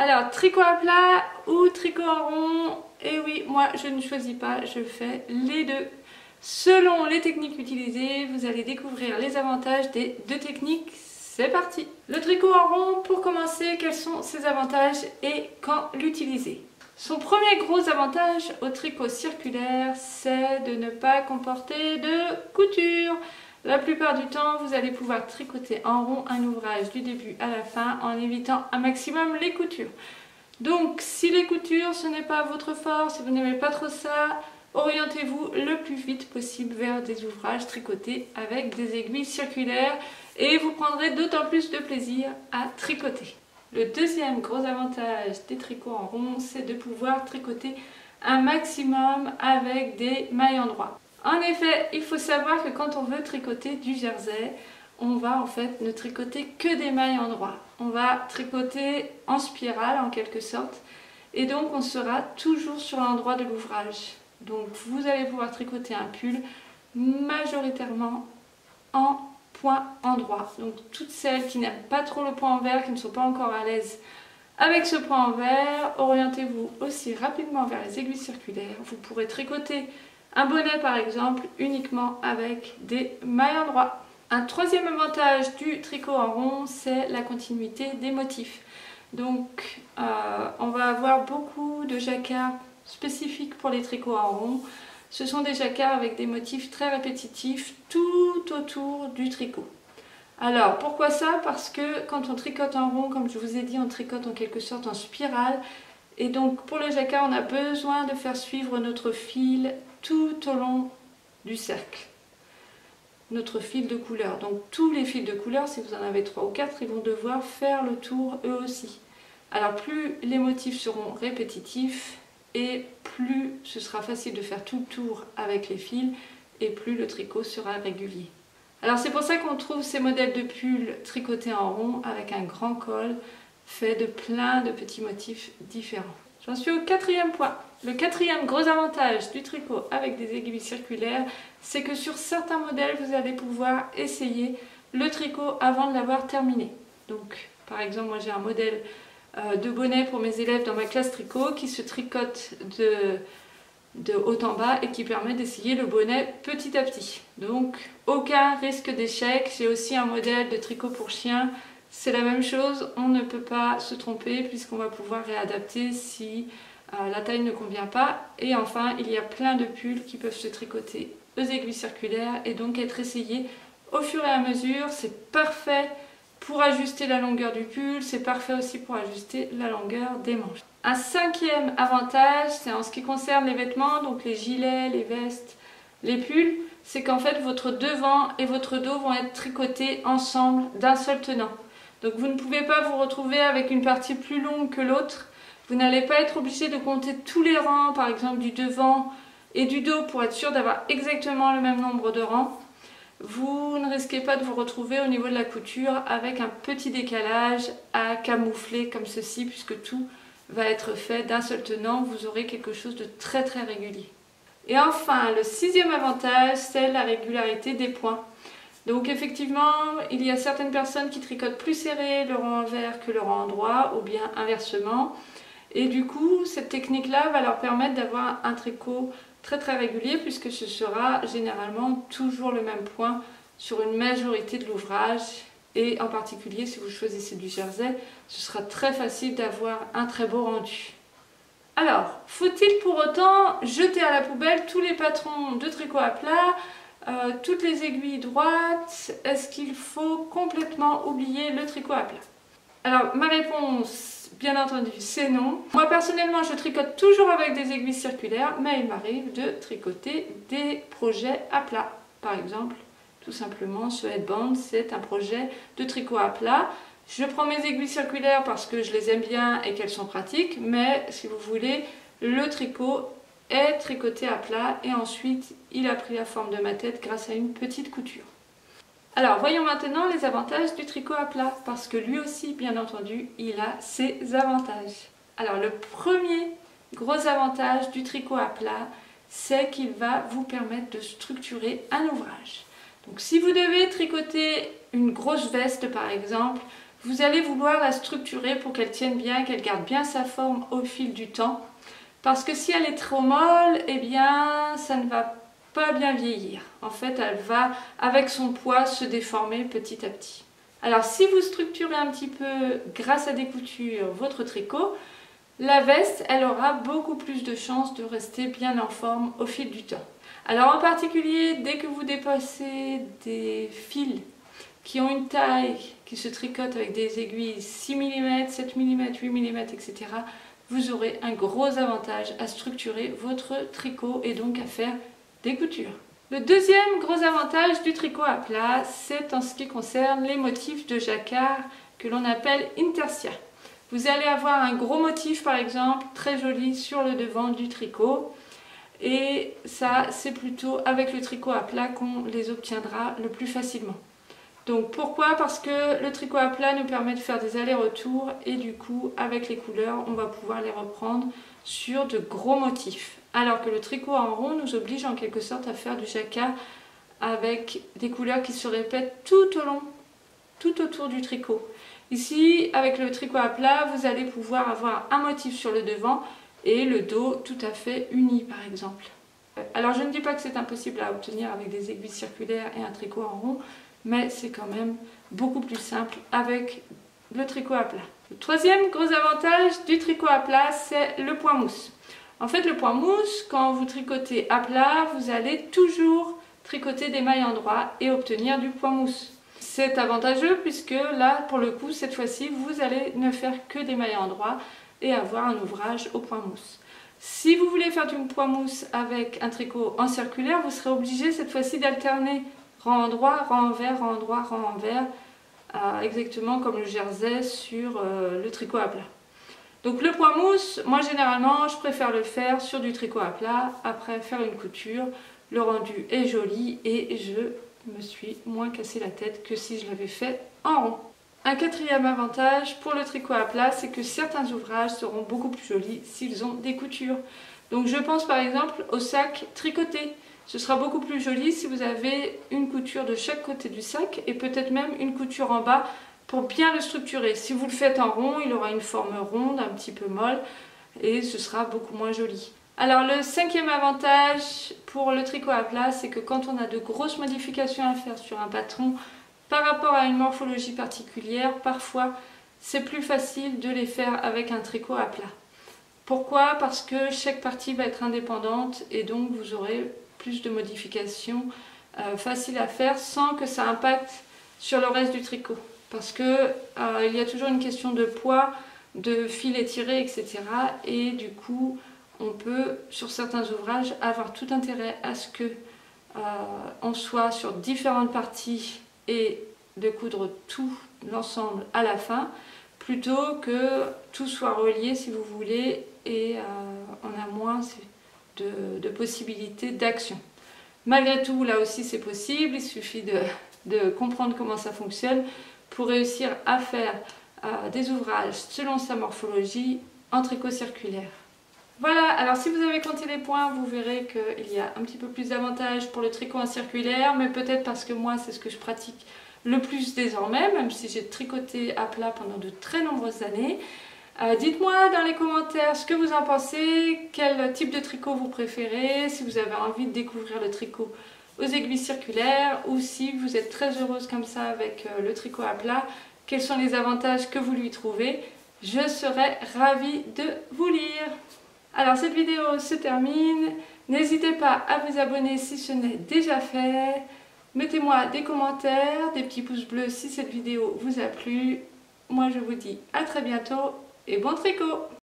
Alors, tricot à plat ou tricot en rond? Et oui, moi je ne choisis pas, je fais les deux. Selon les techniques utilisées, vous allez découvrir les avantages des deux techniques. C'est parti! Le tricot en rond, pour commencer, quels sont ses avantages et quand l'utiliser? Son premier gros avantage au tricot circulaire, c'est de ne pas comporter de couture. La plupart du temps, vous allez pouvoir tricoter en rond un ouvrage du début à la fin en évitant un maximum les coutures. Donc, si les coutures, ce n'est pas votre force, si vous n'aimez pas trop ça, orientez-vous le plus vite possible vers des ouvrages tricotés avec des aiguilles circulaires et vous prendrez d'autant plus de plaisir à tricoter. Le deuxième gros avantage des tricots en rond, c'est de pouvoir tricoter un maximum avec des mailles endroit. En effet, il faut savoir que quand on veut tricoter du jersey, on va en fait ne tricoter que des mailles endroit. On va tricoter en spirale en quelque sorte et donc on sera toujours sur l'endroit de l'ouvrage. Donc vous allez pouvoir tricoter un pull majoritairement en point endroit. Donc toutes celles qui n'aiment pas trop le point envers, qui ne sont pas encore à l'aise avec ce point envers, orientez-vous aussi rapidement vers les aiguilles circulaires. Vous pourrez tricoter un bonnet par exemple uniquement avec des mailles endroit. Un troisième avantage du tricot en rond, c'est la continuité des motifs. Donc on va avoir beaucoup de jacquards spécifiques pour les tricots en rond. Ce sont des jacquards avec des motifs très répétitifs tout autour du tricot. Alors pourquoi ça? Parce que quand on tricote en rond, comme je vous ai dit, on tricote en quelque sorte en spirale. Et donc pour le jacquard, on a besoin de faire suivre notre fil tout au long du cercle. Notre fil de couleur. Donc tous les fils de couleur, si vous en avez 3 ou 4, ils vont devoir faire le tour eux aussi. Alors plus les motifs seront répétitifs et plus ce sera facile de faire tout le tour avec les fils et plus le tricot sera régulier. Alors c'est pour ça qu'on trouve ces modèles de pulls tricotés en rond avec un grand col fait de plein de petits motifs différents. J'en suis au quatrième point. Le quatrième gros avantage du tricot avec des aiguilles circulaires, c'est que sur certains modèles, vous allez pouvoir essayer le tricot avant de l'avoir terminé. Donc, par exemple, moi j'ai un modèle de bonnet pour mes élèves dans ma classe tricot qui se tricote de haut en bas et qui permet d'essayer le bonnet petit à petit. Donc, aucun risque d'échec. J'ai aussi un modèle de tricot pour chien. C'est la même chose, on ne peut pas se tromper puisqu'on va pouvoir réadapter si la taille ne convient pas. Et enfin, il y a plein de pulls qui peuvent se tricoter aux aiguilles circulaires et donc être essayés au fur et à mesure. C'est parfait pour ajuster la longueur du pull, c'est parfait aussi pour ajuster la longueur des manches. Un cinquième avantage, c'est en ce qui concerne les vêtements, donc les gilets, les vestes, les pulls, c'est qu'en fait votre devant et votre dos vont être tricotés ensemble d'un seul tenant. Donc vous ne pouvez pas vous retrouver avec une partie plus longue que l'autre. Vous n'allez pas être obligé de compter tous les rangs, par exemple du devant et du dos, pour être sûr d'avoir exactement le même nombre de rangs. Vous ne risquez pas de vous retrouver au niveau de la couture avec un petit décalage à camoufler comme ceci, puisque tout va être fait d'un seul tenant. Vous aurez quelque chose de très très régulier. Et enfin, le sixième avantage, c'est la régularité des points. Donc effectivement, il y a certaines personnes qui tricotent plus serré le rang envers que le rang endroit, ou bien inversement. Et du coup, cette technique-là va leur permettre d'avoir un tricot très très régulier, puisque ce sera généralement toujours le même point sur une majorité de l'ouvrage. Et en particulier, si vous choisissez du jersey, ce sera très facile d'avoir un très beau rendu. Alors, faut-il pour autant jeter à la poubelle tous les patrons de tricot à plat, toutes les aiguilles droites? Est-ce qu'il faut complètement oublier le tricot à plat? Alors ma réponse, bien entendu, c'est non. Moi personnellement, je tricote toujours avec des aiguilles circulaires, mais il m'arrive de tricoter des projets à plat. Par exemple, tout simplement, ce headband, c'est un projet de tricot à plat. Je prends mes aiguilles circulaires parce que je les aime bien et qu'elles sont pratiques, mais si vous voulez, le tricot est tricoté à plat et ensuite il a pris la forme de ma tête grâce à une petite couture. Alors voyons maintenant les avantages du tricot à plat, parce que lui aussi bien entendu il a ses avantages. Alors le premier gros avantage du tricot à plat, c'est qu'il va vous permettre de structurer un ouvrage. Donc si vous devez tricoter une grosse veste par exemple, vous allez vouloir la structurer pour qu'elle tienne bien, qu'elle garde bien sa forme au fil du temps. Parce que si elle est trop molle, eh bien ça ne va pas bien vieillir. En fait, elle va avec son poids se déformer petit à petit. Alors si vous structurez un petit peu grâce à des coutures votre tricot, la veste, elle aura beaucoup plus de chances de rester bien en forme au fil du temps. Alors en particulier, dès que vous dépassez des fils qui ont une taille, qui se tricotent avec des aiguilles 6 mm, 7 mm, 8 mm, etc., vous aurez un gros avantage à structurer votre tricot et donc à faire des coutures. Le deuxième gros avantage du tricot à plat, c'est en ce qui concerne les motifs de jacquard que l'on appelle intarsia. Vous allez avoir un gros motif par exemple, très joli sur le devant du tricot. Et ça, c'est plutôt avec le tricot à plat qu'on les obtiendra le plus facilement. Donc pourquoi? Parce que le tricot à plat nous permet de faire des allers-retours et du coup avec les couleurs on va pouvoir les reprendre sur de gros motifs. Alors que le tricot en rond nous oblige en quelque sorte à faire du jacquard avec des couleurs qui se répètent tout au long, tout autour du tricot. Ici avec le tricot à plat vous allez pouvoir avoir un motif sur le devant et le dos tout à fait uni par exemple. Alors je ne dis pas que c'est impossible à obtenir avec des aiguilles circulaires et un tricot en rond, mais c'est quand même beaucoup plus simple avec le tricot à plat. Le troisième gros avantage du tricot à plat, c'est le point mousse. En fait, le point mousse, quand vous tricotez à plat, vous allez toujours tricoter des mailles endroits et obtenir du point mousse. C'est avantageux puisque là, pour le coup, cette fois-ci, vous allez ne faire que des mailles endroits et avoir un ouvrage au point mousse. Si vous voulez faire du point mousse avec un tricot en circulaire, vous serez obligé cette fois-ci d'alterner rang endroit, rang envers, rang endroit, rang envers, exactement comme le jersey sur le tricot à plat. Donc le point mousse, moi généralement je préfère le faire sur du tricot à plat, après faire une couture, le rendu est joli et je me suis moins cassé la tête que si je l'avais fait en rond. Un quatrième avantage pour le tricot à plat, c'est que certains ouvrages seront beaucoup plus jolis s'ils ont des coutures. Donc je pense par exemple au sac tricoté. Ce sera beaucoup plus joli si vous avez une couture de chaque côté du sac et peut-être même une couture en bas pour bien le structurer. Si vous le faites en rond, il aura une forme ronde, un petit peu molle et ce sera beaucoup moins joli. Alors le cinquième avantage pour le tricot à plat, c'est que quand on a de grosses modifications à faire sur un patron par rapport à une morphologie particulière, parfois c'est plus facile de les faire avec un tricot à plat. Pourquoi? Parce que chaque partie va être indépendante et donc vous aurez plus de modifications faciles à faire sans que ça impacte sur le reste du tricot. Parce que il y a toujours une question de poids, de fil étiré, etc. Et du coup, on peut, sur certains ouvrages, avoir tout intérêt à ce que on soit sur différentes parties et de coudre tout l'ensemble à la fin, plutôt que tout soit relié, si vous voulez, et on a moins de possibilités d'action. Malgré tout, là aussi c'est possible, il suffit de comprendre comment ça fonctionne pour réussir à faire des ouvrages selon sa morphologie en tricot circulaire. Voilà, alors si vous avez compté les points, vous verrez qu'il y a un petit peu plus d'avantages pour le tricot en circulaire, mais peut-être parce que moi c'est ce que je pratique le plus désormais, même si j'ai tricoté à plat pendant de très nombreuses années. Dites-moi dans les commentaires ce que vous en pensez, quel type de tricot vous préférez, si vous avez envie de découvrir le tricot aux aiguilles circulaires ou si vous êtes très heureuse comme ça avec le tricot à plat, quels sont les avantages que vous lui trouvez. Je serai ravie de vous lire. Alors cette vidéo se termine, n'hésitez pas à vous abonner si ce n'est déjà fait, mettez-moi des commentaires, des petits pouces bleus si cette vidéo vous a plu. Moi je vous dis à très bientôt et bon tricot!